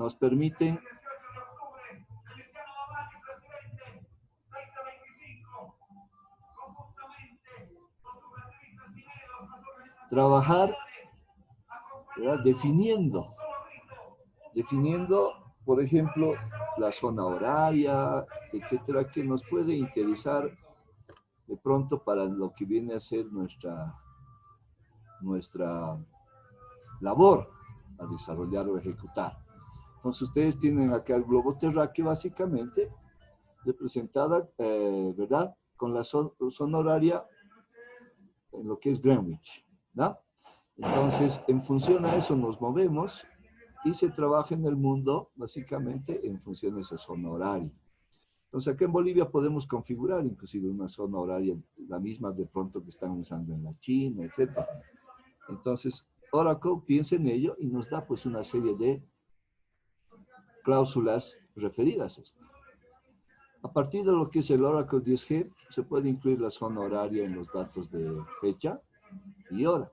nos permiten trabajar, ¿verdad? Definiendo, por ejemplo, la zona horaria, etcétera, que nos puede interesar de pronto para lo que viene a ser nuestra labor a desarrollar o ejecutar. Entonces ustedes tienen acá el globo terráqueo básicamente representada, ¿verdad? Con la zona horaria en lo que es Greenwich, ¿no? Entonces, en función a eso nos movemos y se trabaja en el mundo básicamente en función de esa zona horaria. Entonces, acá en Bolivia podemos configurar inclusive una zona horaria, la misma de pronto que están usando en la China, etc. Entonces, Oracle piensa en ello y nos da pues una serie de cláusulas referidas a esto. A partir de lo que es el Oracle 10G, se puede incluir la zona horaria en los datos de fecha y hora.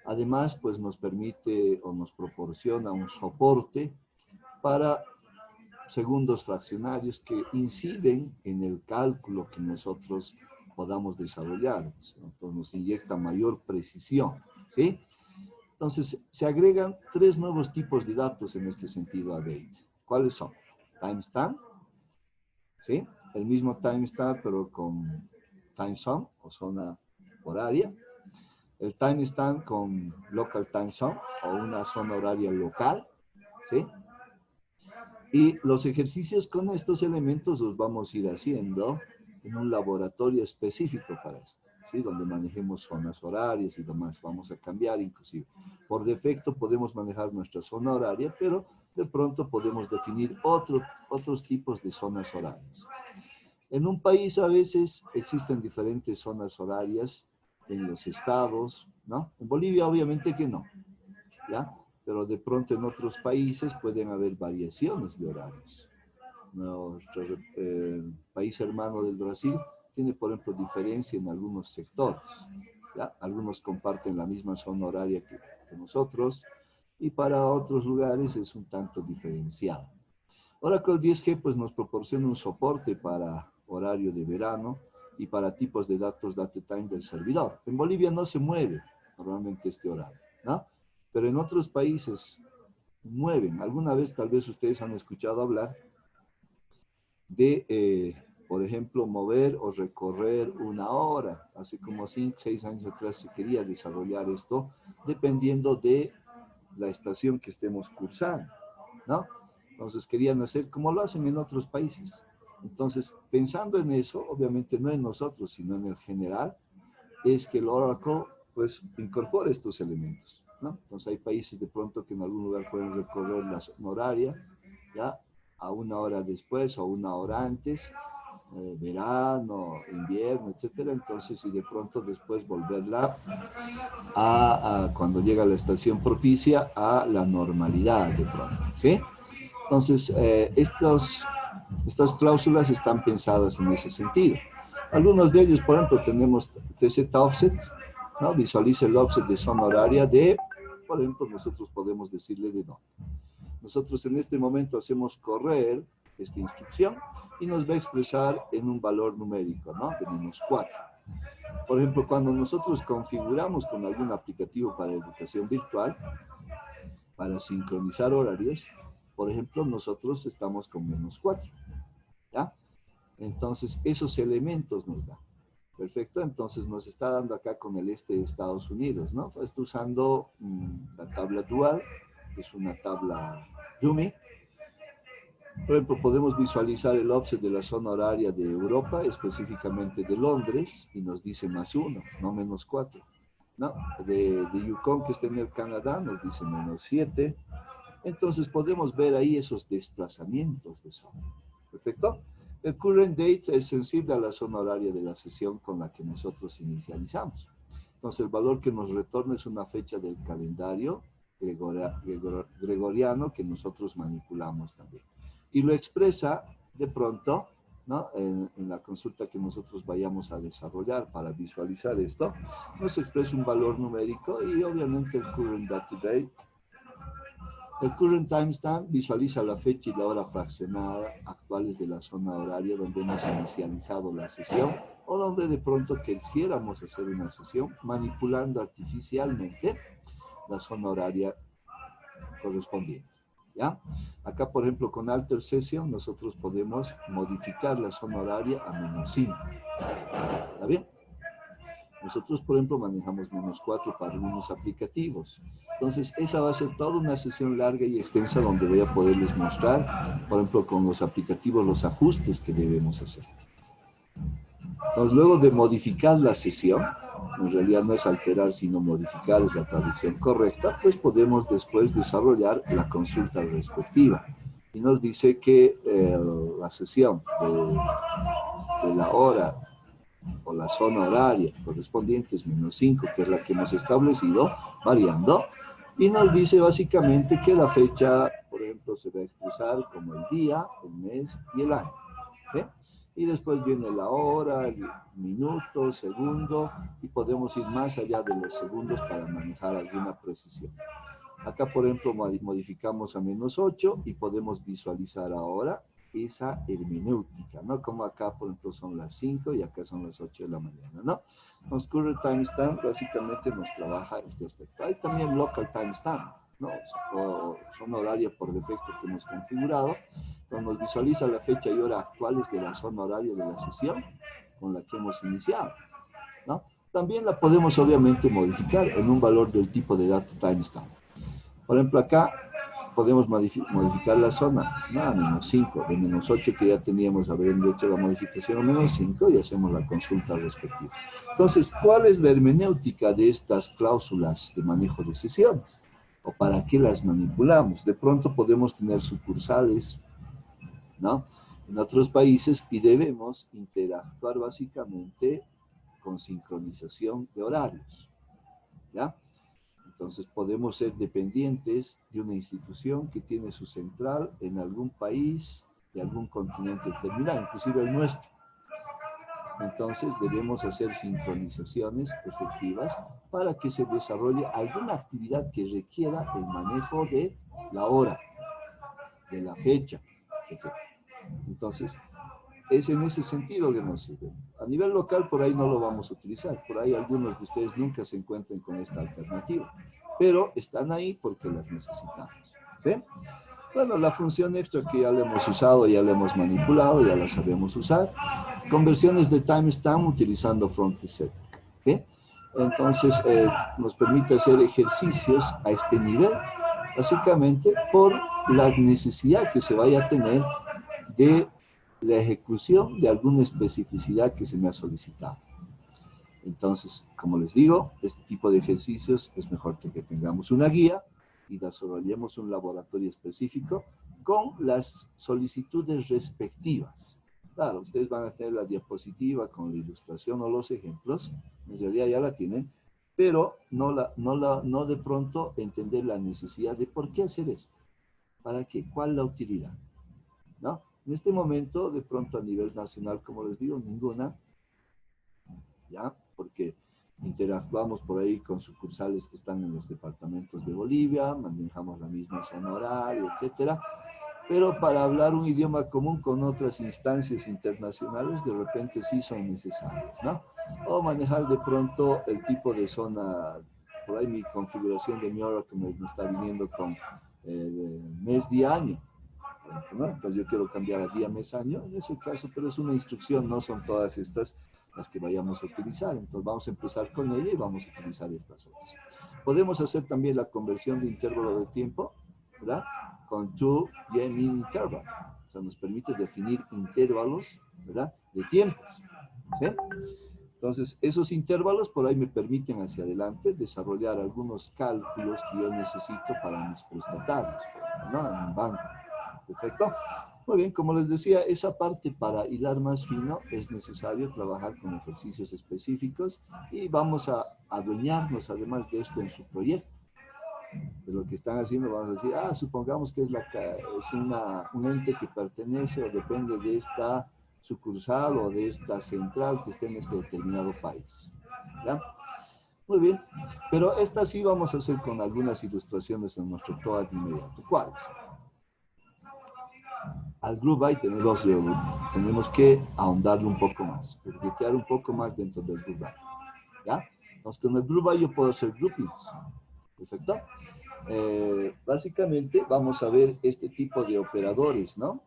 Además, pues nos permite o nos proporciona un soporte para segundos fraccionarios que inciden en el cálculo que nosotros podamos desarrollar. Entonces, nos inyecta mayor precisión, ¿sí? Entonces, se agregan 3 nuevos tipos de datos en este sentido a Date. ¿Cuáles son? Timestamp, ¿sí? El mismo timestamp, pero con time zone o zona horaria. El timestamp con local time zone o una zona horaria local, ¿sí? Y los ejercicios con estos elementos los vamos a ir haciendo en un laboratorio específico para esto, ¿sí? Donde manejemos zonas horarias y demás. Vamos a cambiar inclusive. Por defecto podemos manejar nuestra zona horaria, pero de pronto podemos definir otros tipos de zonas horarias. En un país a veces existen diferentes zonas horarias en los estados, ¿no? En Bolivia obviamente que no, ¿ya? Pero de pronto en otros países pueden haber variaciones de horarios. Nuestro país hermano del Brasil tiene, por ejemplo, diferencia en algunos sectores, ¿ya? Algunos comparten la misma zona horaria que nosotros y para otros lugares es un tanto diferenciado. Oracle 10G pues nos proporciona un soporte para horario de verano y para tipos de datos datetime del servidor. En Bolivia no se mueve normalmente este horario, ¿no? Pero en otros países mueven. Alguna vez tal vez ustedes han escuchado hablar de, por ejemplo, mover o recorrer una hora. Hace como 5, 6 años atrás se quería desarrollar esto dependiendo de la estación que estemos cursando, ¿no? Entonces querían hacer como lo hacen en otros países. Entonces, pensando en eso, obviamente no en nosotros, sino en el general, es que el Oracle pues incorpora estos elementos, ¿no? Entonces hay países de pronto que en algún lugar pueden recorrer la zona horaria, ¿ya? A una hora después o una hora antes, verano, invierno, etcétera. Entonces, y de pronto después volverla cuando llega la estación propicia a la normalidad de pronto, ¿sí? Entonces, estas cláusulas están pensadas en ese sentido. Algunos de ellos, por ejemplo, tenemos TZ offset, ¿no? Visualiza el offset de zona horaria de, por ejemplo, nosotros podemos decirle de dónde. Nosotros en este momento hacemos correr esta instrucción y nos va a expresar en un valor numérico, ¿no? De -4. Por ejemplo, cuando nosotros configuramos con algún aplicativo para educación virtual, para sincronizar horarios, por ejemplo, nosotros estamos con -4, ¿ya? Entonces, esos elementos nos da. Perfecto, entonces nos está dando acá con el este de Estados Unidos, ¿no? Está usando la tabla dual, que es una tabla dummy. Por ejemplo, podemos visualizar el offset de la zona horaria de Europa, específicamente de Londres, y nos dice +1, no -4. ¿No? De Yukon, que está en el Canadá, nos dice -7. Entonces podemos ver ahí esos desplazamientos de zona. ¿Perfecto? El current date es sensible a la zona horaria de la sesión con la que nosotros inicializamos. Entonces el valor que nos retorna es una fecha del calendario gregoriano que nosotros manipulamos también. Y lo expresa de pronto, ¿no? En la consulta que nosotros vayamos a desarrollar para visualizar esto, nos expresa un valor numérico y obviamente el current date El current timestamp visualiza la fecha y la hora fraccionada actuales de la zona horaria donde hemos inicializado la sesión o donde de pronto quisiéramos hacer una sesión manipulando artificialmente la zona horaria correspondiente. ¿Ya? Acá, por ejemplo, con Alter Session nosotros podemos modificar la zona horaria a -5. ¿Está bien? Nosotros, por ejemplo, manejamos -4 para algunos aplicativos. Entonces, esa va a ser toda una sesión larga y extensa donde voy a poderles mostrar, por ejemplo, con los aplicativos, los ajustes que debemos hacer. Entonces, luego de modificar la sesión, en realidad no es alterar, sino modificar, es la traducción correcta, pues podemos después desarrollar la consulta respectiva. Y nos dice que la sesión de la hora o la zona horaria correspondiente es -5, que es la que hemos establecido, variando, y nos dice básicamente que la fecha, por ejemplo, se va a expresar como el día, el mes y el año. ¿Sí? Y después viene la hora, el minuto, segundo, y podemos ir más allá de los segundos para manejar alguna precisión. Acá, por ejemplo, modificamos a -8 y podemos visualizar ahora esa hermenéutica, ¿no? Como acá, por ejemplo, son las 5 y acá son las 8 de la mañana, ¿no? Entonces, current timestamp básicamente nos trabaja este aspecto. Hay también local timestamp, ¿no? O zona horaria por defecto que hemos configurado. Entonces, nos visualiza la fecha y hora actuales de la zona horaria de la sesión con la que hemos iniciado, ¿no? También la podemos, obviamente, modificar en un valor del tipo de data timestamp. Por ejemplo, acá podemos modificar la zona, ¿no? A -5, de -8 que ya teníamos habiendo hecho la modificación a -5 y hacemos la consulta respectiva. Entonces, ¿cuál es la hermenéutica de estas cláusulas de manejo de sesiones? ¿O para qué las manipulamos? De pronto podemos tener sucursales, ¿no? En otros países y debemos interactuar básicamente con sincronización de horarios, ¿ya? Entonces podemos ser dependientes de una institución que tiene su central en algún país de algún continente determinado, inclusive el nuestro. Entonces debemos hacer sincronizaciones efectivas para que se desarrolle alguna actividad que requiera el manejo de la hora, de la fecha, etc. Entonces, es en ese sentido que nos sirve. A nivel local, por ahí no lo vamos a utilizar. Por ahí algunos de ustedes nunca se encuentran con esta alternativa. Pero están ahí porque las necesitamos. ¿Sí? Bueno, la función extra que ya la hemos usado, ya la hemos manipulado, ya la sabemos usar. Conversiones de timestamp utilizando FrontSet. ¿Sí? Entonces, nos permite hacer ejercicios a este nivel, básicamente por la necesidad que se vaya a tener de la ejecución de alguna especificidad que se me ha solicitado. Entonces, como les digo, este tipo de ejercicios es mejor que tengamos una guía y desarrollemos un laboratorio específico con las solicitudes respectivas. Claro, ustedes van a tener la diapositiva con la ilustración o los ejemplos, en realidad ya la tienen, pero no de pronto entender la necesidad de por qué hacer esto, para qué, cuál la utilidad, ¿no? En este momento, de pronto a nivel nacional, como les digo, ninguna, ¿ya? Porque interactuamos por ahí con sucursales que están en los departamentos de Bolivia, manejamos la misma zona horaria, etcétera. Pero para hablar un idioma común con otras instancias internacionales, de repente sí son necesarios, ¿no? O manejar de pronto el tipo de zona, por ahí mi configuración de mi hora que me está viniendo con mes, día, año, ¿no? Entonces yo quiero cambiar a día, mes, año, en ese caso, pero es una instrucción, no son todas estas las que vayamos a utilizar. Entonces vamos a empezar con ella y vamos a utilizar estas otras. Podemos hacer también la conversión de intervalo de tiempo, ¿verdad? Con to-mean interval. O sea, nos permite definir intervalos, ¿verdad? De tiempos. ¿Sí? Entonces, esos intervalos por ahí me permiten hacia adelante desarrollar algunos cálculos que yo necesito para mis prestatarios, ¿no? En un banco. Perfecto. Muy bien, como les decía, esa parte para hilar más fino es necesario trabajar con ejercicios específicos y vamos a adueñarnos además de esto en su proyecto. De lo que están haciendo, vamos a decir, supongamos que es un ente que pertenece o depende de esta sucursal o de esta central que esté en este determinado país. ¿Ya? Muy bien, pero esta sí vamos a hacer con algunas ilustraciones en nuestro TOEIC inmediato. ¿Cuáles? Al group by tenemos que ahondarle un poco más, perfilar un poco más dentro del group by. ¿Ya? Entonces, con el group by yo puedo hacer groupings. ¿Perfecto? Básicamente vamos a ver este tipo de operadores, ¿no?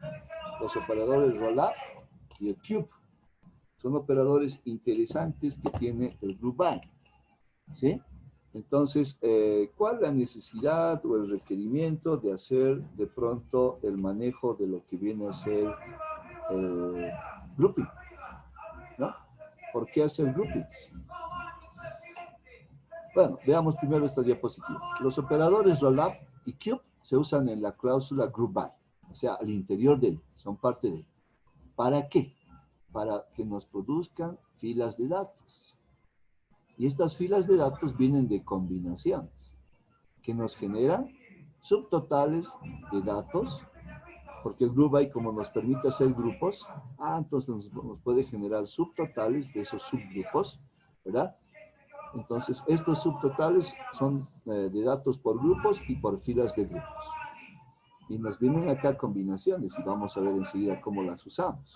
Los operadores roll-up y el cube. Son operadores interesantes que tiene el group by. ¿Sí? Entonces, ¿cuál es la necesidad o el requerimiento de hacer de pronto el manejo de lo que viene a ser grouping? ¿No? ¿Por qué hacer groupings? Bueno, veamos primero esta diapositiva. Los operadores rollup y cube se usan en la cláusula group by, o sea, al interior de él, son parte de él. ¿Para qué? Para que nos produzcan filas de datos. Y estas filas de datos vienen de combinaciones que nos generan subtotales de datos, porque el group by, como nos permite hacer grupos, entonces nos puede generar subtotales de esos subgrupos, ¿verdad? Entonces, estos subtotales son de datos por grupos y por filas de grupos. Y nos vienen acá combinaciones y vamos a ver enseguida cómo las usamos.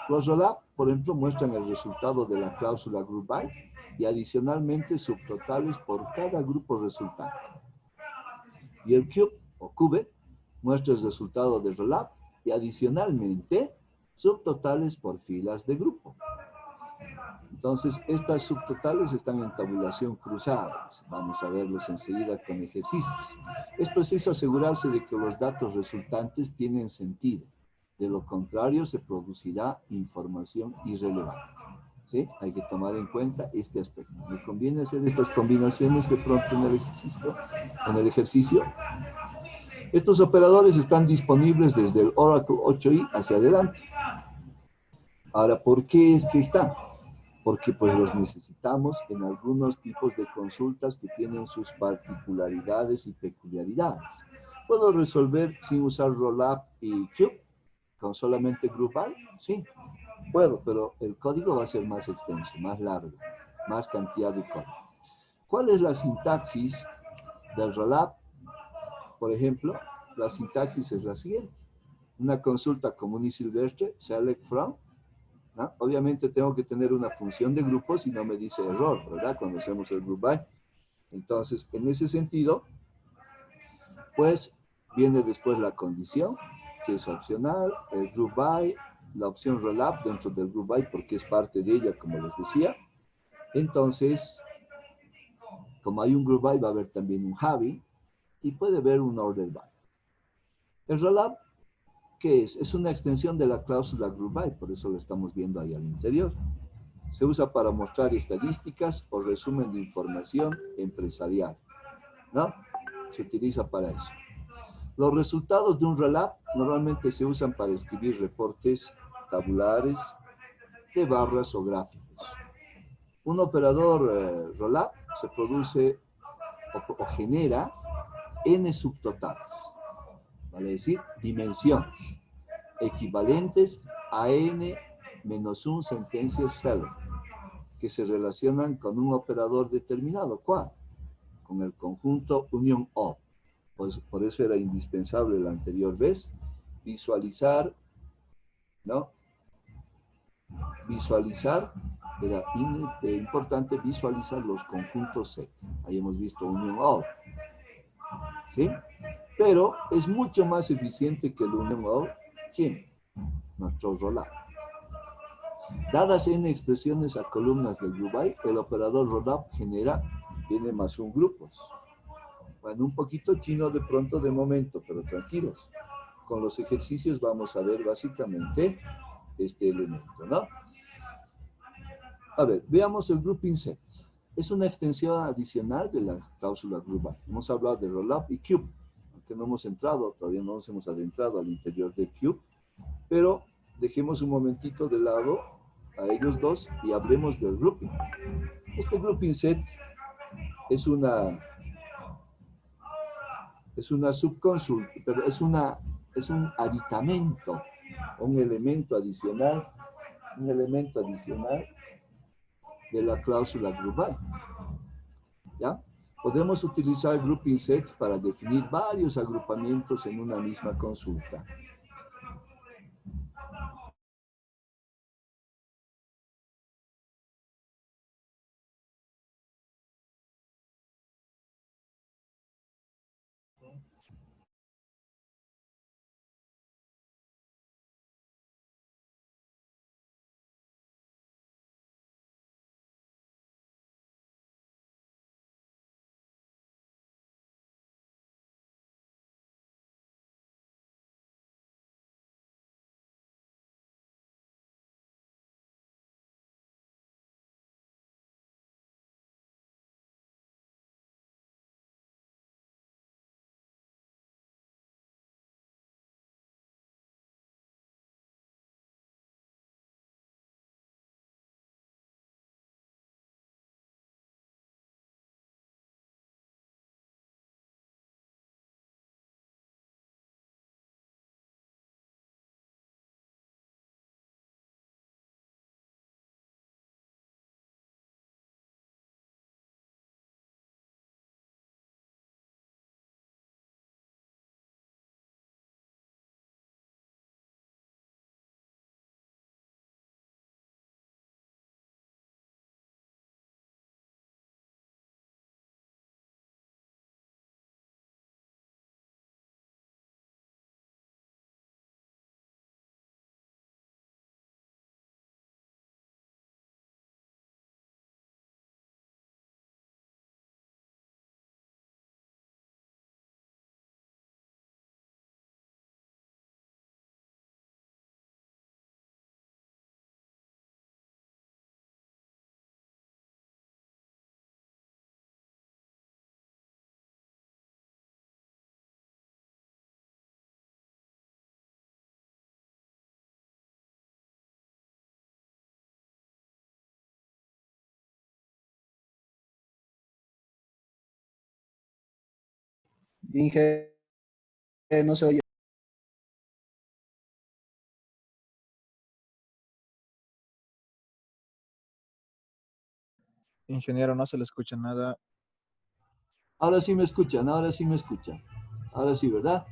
Los rollup, por ejemplo, muestran el resultado de la cláusula group by y adicionalmente subtotales por cada grupo resultante. Y el cube o cube muestra el resultado de rollup y adicionalmente subtotales por filas de grupo. Entonces, estas subtotales están en tabulación cruzada. Vamos a verlos enseguida con ejercicios. Es preciso asegurarse de que los datos resultantes tienen sentido. De lo contrario, se producirá información irrelevante. ¿Sí? Hay que tomar en cuenta este aspecto. Me conviene hacer estas combinaciones de pronto en el ejercicio. Estos operadores están disponibles desde el Oracle 8i hacia adelante. Ahora, ¿por qué es que están? Porque pues los necesitamos en algunos tipos de consultas que tienen sus particularidades y peculiaridades. ¿Puedo resolver sin usar rollup y cube? ¿Con solamente group by? Sí, puedo, pero el código va a ser más extenso, más largo, más cantidad de código. ¿Cuál es la sintaxis del rollup? Por ejemplo, la sintaxis es la siguiente. Una consulta común y silvestre, select from, ¿no? Obviamente tengo que tener una función de grupos y no me dice error, ¿verdad? Cuando hacemos el group by. Entonces, en ese sentido, pues viene después la condición, que es opcional, el group by, la opción rollup dentro del group by porque es parte de ella, como les decía. Entonces, como hay un group by, va a haber también un heavy y puede haber un order by. El rollup, ¿qué es? Es una extensión de la cláusula group by, por eso lo estamos viendo ahí al interior. Se usa para mostrar estadísticas o resumen de información empresarial, ¿no? Se utiliza para eso. Los resultados de un rollup normalmente se usan para escribir reportes tabulares de barras o gráficos. Un operador rollup se produce o genera n subtotales, vale decir, dimensiones, equivalentes a n-1 sentencias select, que se relacionan con un operador determinado. ¿Cuál? Con el conjunto unión O. Pues por eso era indispensable la anterior vez visualizar, ¿no? Visualizar, era importante visualizar los conjuntos C. Ahí hemos visto unión O. ¿Sí? Pero es mucho más eficiente que el unión O. ¿Quién? Nuestro rollup. Dadas n expresiones a columnas del group by, el operador rollup genera n más un grupos. Bueno, un poquito chino de pronto de momento, pero tranquilos. Con los ejercicios vamos a ver básicamente este elemento, ¿no? A ver, veamos el grouping set. Es una extensión adicional de la cláusula group by. Hemos hablado de rollup y cube, aunque no hemos entrado, todavía no nos hemos adentrado al interior de cube, pero dejemos un momentito de lado a ellos dos y hablemos del grouping. Este grouping set es una subconsulta, pero es un aditamento, un elemento adicional de la cláusula group by. ¿ya? Podemos utilizar grouping sets para definir varios agrupamientos en una misma consulta. Inge, no se oye. Ingeniero, no se le escucha nada. Ahora sí me escuchan, ahora sí me escuchan. Ahora sí, ¿verdad?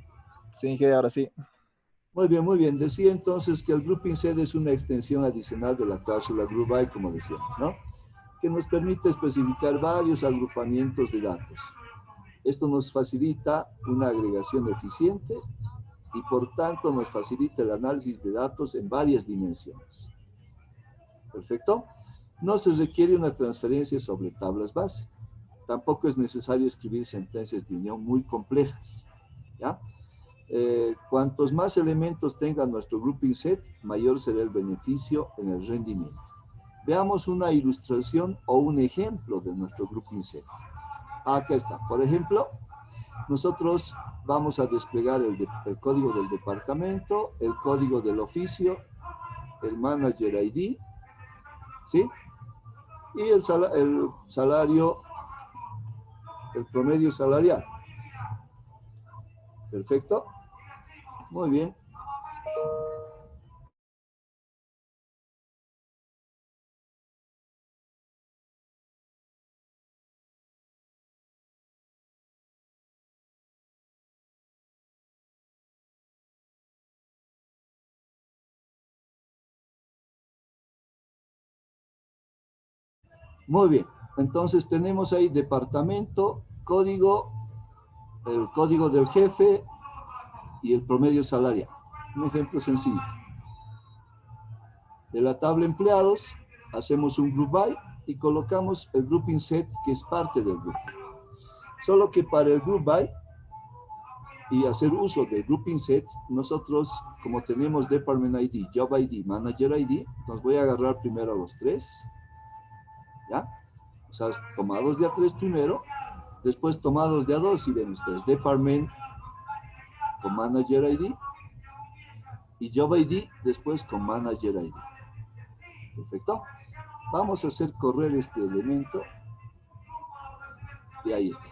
Sí, Inge, ahora sí. Muy bien, muy bien. Decía entonces que el grouping set es una extensión adicional de la cláusula group by, como decíamos, ¿no? Que nos permite especificar varios agrupamientos de datos. Esto nos facilita una agregación eficiente y por tanto nos facilita el análisis de datos en varias dimensiones. ¿Perfecto? No se requiere una transferencia sobre tablas base. Tampoco es necesario escribir sentencias de unión muy complejas, ¿ya? Cuantos más elementos tenga nuestro grouping set, mayor será el beneficio en el rendimiento. Veamos una ilustración o un ejemplo de nuestro grouping set. Acá está. Por ejemplo, nosotros vamos a desplegar el código del departamento, el código del oficio, el manager ID, ¿sí? Y el salario, el promedio salarial. Perfecto. Muy bien. Muy bien. Entonces tenemos ahí departamento, código, el código del jefe y el promedio salarial. Un ejemplo sencillo. De la tabla empleados, hacemos un group by y colocamos el grouping set que es parte del grupo. Solo que para el group by y hacer uso del grouping set, nosotros, como tenemos Department ID, Job ID, Manager ID, nos voy a agarrar primero a los tres, ¿ya? O sea, tomados de A3 primero, después tomados de A2, si ven ustedes, Department con Manager ID y Job ID después con Manager ID. Perfecto. Vamos a hacer correr este elemento y ahí está.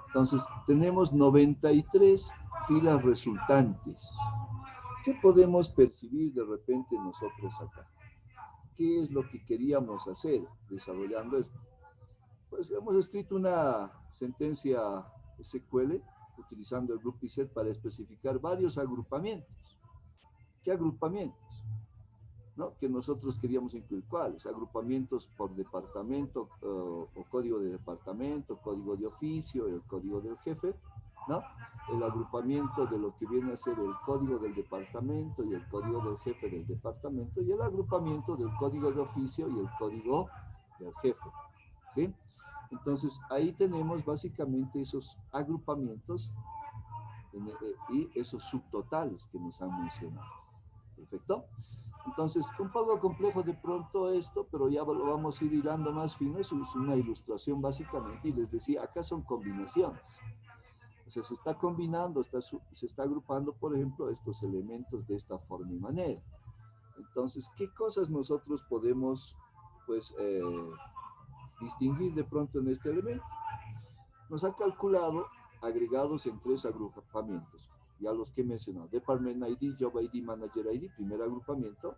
Entonces, tenemos 93 filas resultantes. ¿Qué podemos percibir de repente nosotros acá? ¿Qué es lo que queríamos hacer desarrollando esto? Pues hemos escrito una sentencia SQL utilizando el group set para especificar varios agrupamientos. ¿Qué agrupamientos? ¿No? Que nosotros queríamos incluir. ¿Cuáles? Agrupamientos por departamento o código de departamento, código de oficio, el código del jefe, ¿no? El agrupamiento de lo que viene a ser el código del departamento y el código del jefe del departamento y el agrupamiento del código de oficio y el código del jefe, ¿sí? Entonces, ahí tenemos básicamente esos agrupamientos y esos subtotales que nos han mencionado. ¿Perfecto? Entonces, un poco complejo de pronto esto, pero ya lo vamos a ir hilando más fino. Es una ilustración básicamente, y les decía, acá son combinaciones. O sea, se está combinando, se está agrupando, por ejemplo, estos elementos de esta forma y manera. Entonces, ¿qué cosas nosotros podemos, pues, distinguir de pronto en este elemento? Nos ha calculado agregados en 3 agrupamientos, ya los que he mencionado: Department ID, Job ID, Manager ID, primer agrupamiento.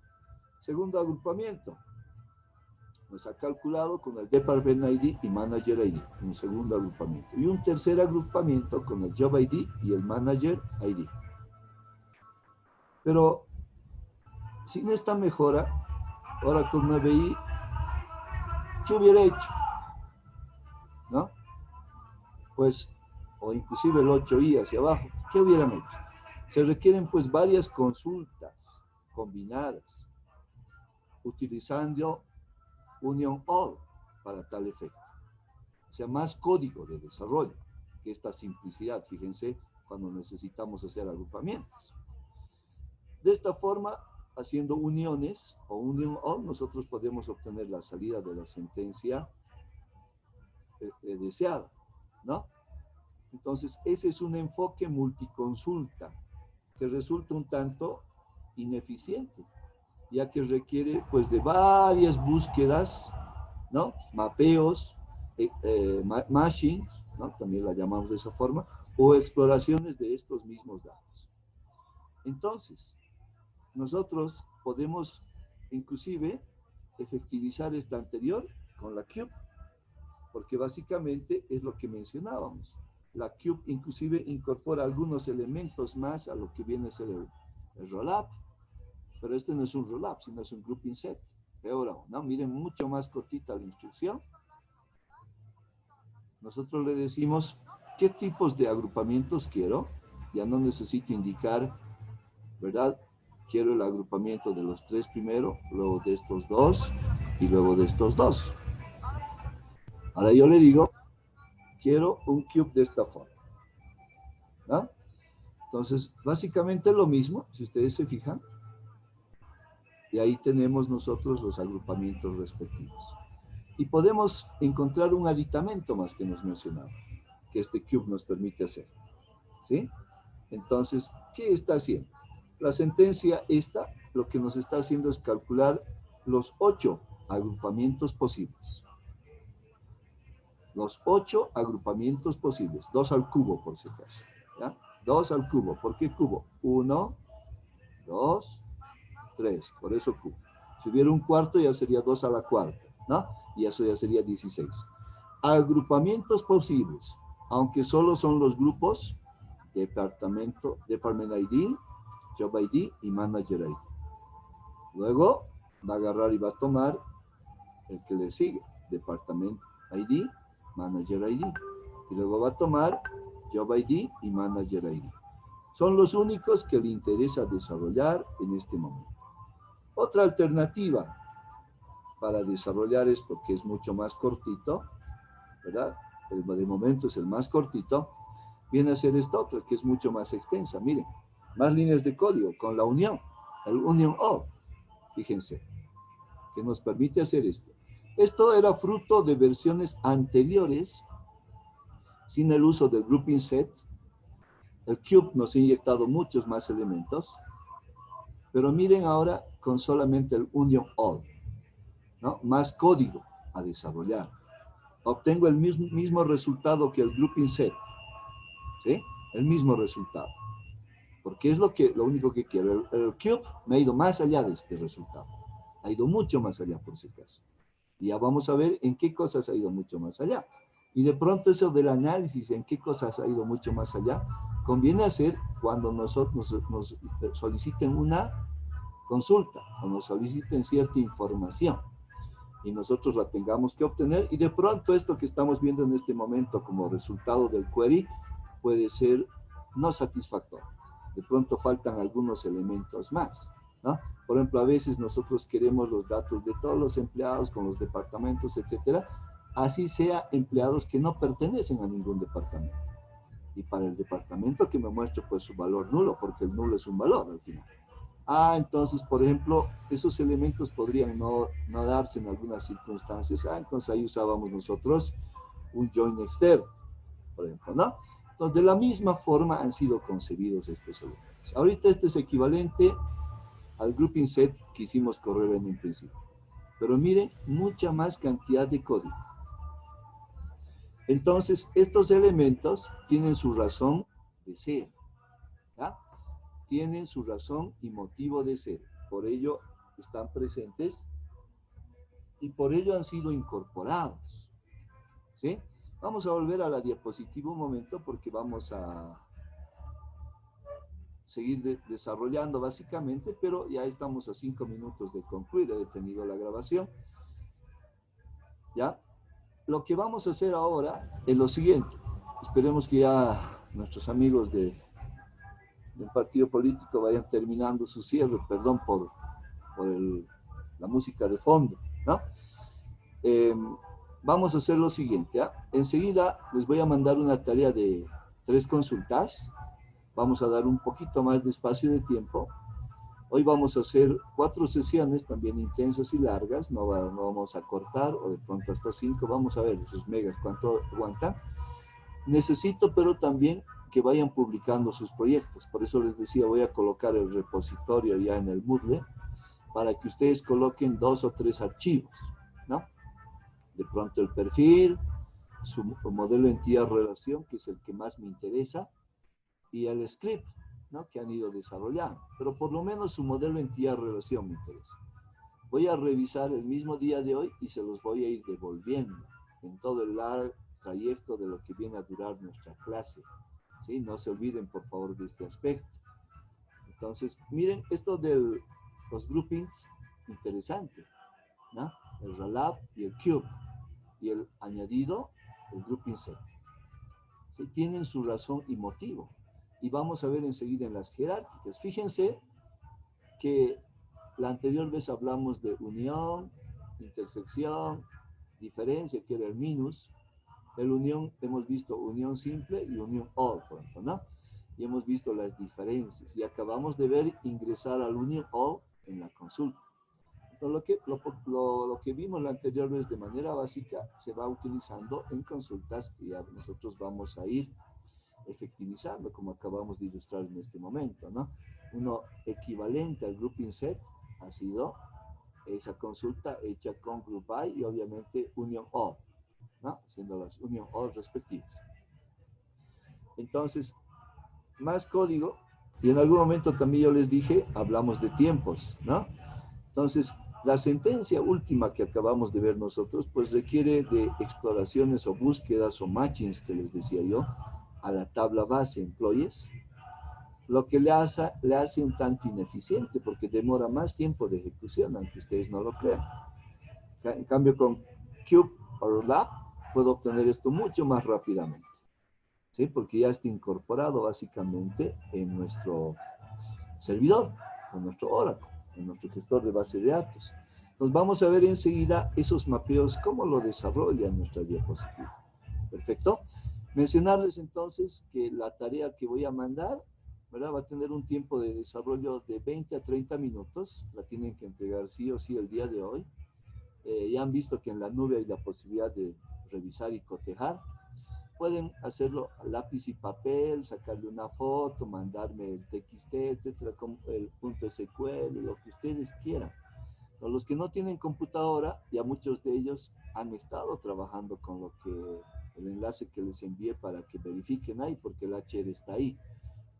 Segundo agrupamiento, nos ha calculado con el Department ID y Manager ID, un segundo agrupamiento. Y un tercer agrupamiento con el Job ID y el Manager ID. Pero sin esta mejora, ahora con 9i, ¿qué hubiera hecho? ¿No? Pues, o inclusive el 8i hacia abajo, ¿qué hubieran hecho? Se requieren pues varias consultas combinadas, utilizando Union All para tal efecto. O sea, más código de desarrollo que esta simplicidad, fíjense, cuando necesitamos hacer agrupamientos. De esta forma, haciendo uniones o Union All, nosotros podemos obtener la salida de la sentencia deseada, ¿no? Entonces, ese es un enfoque multiconsulta que resulta un tanto ineficiente, ya que requiere pues de varias búsquedas, ¿no? Mapeos, mashing, ¿no? También la llamamos de esa forma, o exploraciones de estos mismos datos. Entonces, nosotros podemos inclusive efectivizar esta anterior con la cube, porque básicamente es lo que mencionábamos. La cube inclusive incorpora algunos elementos más a lo que viene a ser el rollup, pero este no es un rollup, sino es un grouping set. Peor aún, ¿no? Miren, mucho más cortita la instrucción. Nosotros le decimos qué tipos de agrupamientos quiero. Ya no necesito indicar, ¿verdad? Quiero el agrupamiento de los 3 primero, luego de estos 2 y luego de estos 2. Ahora yo le digo, quiero un cube de esta forma, ¿no? Entonces, básicamente lo mismo, si ustedes se fijan, y ahí tenemos nosotros los agrupamientos respectivos. Y podemos encontrar un aditamento más que nos mencionaba, que este cube nos permite hacer, ¿sí? Entonces, ¿qué está haciendo? La sentencia esta, lo que nos está haciendo es calcular los 8 agrupamientos posibles. Los 8 agrupamientos posibles, 2 al cubo por si acaso, ¿ya? 2 al cubo, ¿por qué cubo? 1, 2, 3, por eso cubo. Si hubiera un cuarto ya sería 2 a la cuarta, ¿no? Y eso ya sería 16. Agrupamientos posibles, aunque solo son los grupos Department ID, Job ID y Manager ID. Luego va a agarrar y va a tomar el que le sigue, Department ID, Manager ID. Y luego va a tomar Job ID y Manager ID. Son los únicos que le interesa desarrollar en este momento. Otra alternativa para desarrollar esto, que es mucho más cortito, ¿verdad? De momento es el más cortito, viene a ser esta otra, que es mucho más extensa. Miren, más líneas de código con la unión, el Union All, fíjense, que nos permite hacer esto. Esto era fruto de versiones anteriores, sin el uso del grouping set. El cube nos ha inyectado muchos más elementos, pero miren ahora con solamente el Union All, ¿no? Más código a desarrollar. Obtengo el mismo resultado que el grouping set, ¿sí? El mismo resultado. Porque es lo único que quiero. El cube me ha ido más allá de este resultado. Ha ido mucho más allá, por si acaso. Y ya vamos a ver en qué cosas ha ido mucho más allá. Y de pronto eso del análisis, en qué cosas ha ido mucho más allá, conviene hacer cuando nosotros nos soliciten una consulta o nos soliciten cierta información y nosotros la tengamos que obtener, y de pronto esto que estamos viendo en este momento como resultado del query puede ser no satisfactorio. De pronto faltan algunos elementos más, ¿no? Por ejemplo, a veces nosotros queremos los datos de todos los empleados con los departamentos, etcétera, así sea empleados que no pertenecen a ningún departamento. Y para el departamento que me muestre pues su valor nulo, porque el nulo es un valor al final. Entonces, por ejemplo, esos elementos podrían no darse en algunas circunstancias. Entonces ahí usábamos nosotros un join externo, por ejemplo, ¿no? Entonces, de la misma forma han sido concebidos estos elementos. Ahorita este es equivalente al grouping set que hicimos correr en un principio. Pero miren, mucha más cantidad de código. Entonces, estos elementos tienen su razón de ser, ¿ya? Tienen su razón y motivo de ser. Por ello están presentes y por ello han sido incorporados, ¿sí? Vamos a volver a la diapositiva un momento porque vamos a seguir desarrollando básicamente, pero ya estamos a 5 minutos de concluir, he detenido la grabación, ¿ya? Lo que vamos a hacer ahora es lo siguiente. Esperemos que ya nuestros amigos del partido político vayan terminando su cierre, perdón por la música de fondo, ¿no? Vamos a hacer lo siguiente, ¿eh? Enseguida les voy a mandar una tarea de 3 consultas. Vamos a dar un poquito más de espacio de tiempo. Hoy vamos a hacer 4 sesiones, también intensas y largas. No vamos a cortar, o de pronto hasta 5. Vamos a ver sus megas, cuánto aguantan. Necesito, pero también que vayan publicando sus proyectos. Por eso les decía, voy a colocar el repositorio ya en el Moodle para que ustedes coloquen 2 o 3 archivos, ¿no? De pronto el perfil, su modelo entidad-relación, que es el que más me interesa, y el script, ¿no? Que han ido desarrollando. Pero por lo menos su modelo entidad-relación me interesa. Voy a revisar el mismo día de hoy y se los voy a ir devolviendo en todo el largo trayecto de lo que viene a durar nuestra clase, ¿sí? No se olviden, por favor, de este aspecto. Entonces, miren, esto de los groupings, interesante, ¿no? El RALAB y el cube, y el añadido, el grouping set. ¿Sí? Tienen su razón y motivo. Y vamos a ver enseguida en las jerárquicas. Fíjense que la anterior vez hablamos de unión, intersección, diferencia, que era el minus. El unión, hemos visto unión simple y unión all, por ejemplo, ¿no? Y hemos visto las diferencias. Y acabamos de ver ingresar al unión all en la consulta. Entonces, lo que vimos la anterior vez de manera básica se va utilizando en consultas y ya nosotros vamos a ir efectivizando, como acabamos de ilustrar en este momento, ¿no? Uno equivalente al grouping set ha sido esa consulta hecha con group by y obviamente union all, ¿no? Siendo las union all respectivas. Entonces, más código, y en algún momento también yo les dije, hablamos de tiempos, ¿no? Entonces, la sentencia última que acabamos de ver nosotros, pues requiere de exploraciones o búsquedas o matchings, que les decía yo, a la tabla base employees, lo que le hace un tanto ineficiente porque demora más tiempo de ejecución, aunque ustedes no lo crean. En cambio, con Cube o Lab puedo obtener esto mucho más rápidamente, ¿sí? Porque ya está incorporado básicamente en nuestro servidor, en nuestro Oracle, en nuestro gestor de base de datos. Entonces vamos a ver enseguida esos mapeos, cómo lo desarrolla nuestra diapositiva. Perfecto. Mencionarles entonces que la tarea que voy a mandar, ¿verdad? Va a tener un tiempo de desarrollo de 20 a 30 minutos. La tienen que entregar sí o sí el día de hoy. Ya han visto que en la nube hay la posibilidad de revisar y cotejar. Pueden hacerlo a lápiz y papel, sacarle una foto, mandarme el TXT, etcétera, el .sql, lo que ustedes quieran. Pero los que no tienen computadora, ya muchos de ellos han estado trabajando con lo que el enlace que les envié para que verifiquen ahí, porque el HR está ahí.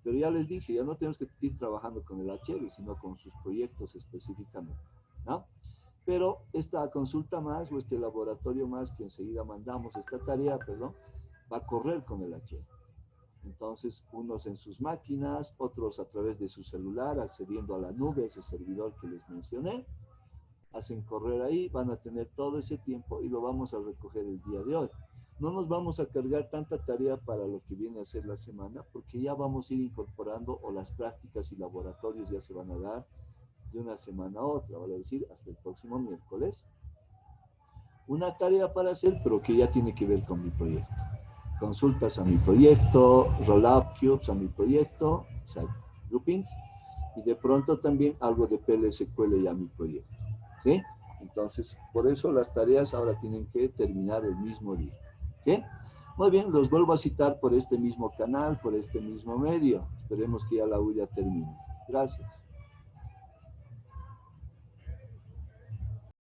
Pero ya les dije, ya no tenemos que ir trabajando con el HR, sino con sus proyectos específicamente, ¿no? Pero esta consulta más o este laboratorio más que enseguida mandamos, esta tarea, perdón, va a correr con el HL. Entonces, unos en sus máquinas, otros a través de su celular, accediendo a la nube, ese servidor que les mencioné, hacen correr ahí, van a tener todo ese tiempo y lo vamos a recoger el día de hoy. No nos vamos a cargar tanta tarea para lo que viene a ser la semana, porque ya vamos a ir incorporando o las prácticas y laboratorios ya se van a dar de una semana a otra, vale decir, hasta el próximo miércoles. Una tarea para hacer, pero que ya tiene que ver con mi proyecto. Consultas a mi proyecto, roll-up cubes a mi proyecto, o sea, groupings, y de pronto también algo de PLSQL ya a mi proyecto, ¿sí? Entonces, por eso las tareas ahora tienen que terminar el mismo día, ¿sí? Muy bien, los vuelvo a citar por este mismo canal, por este mismo medio. Esperemos que ya la huya termine. Gracias.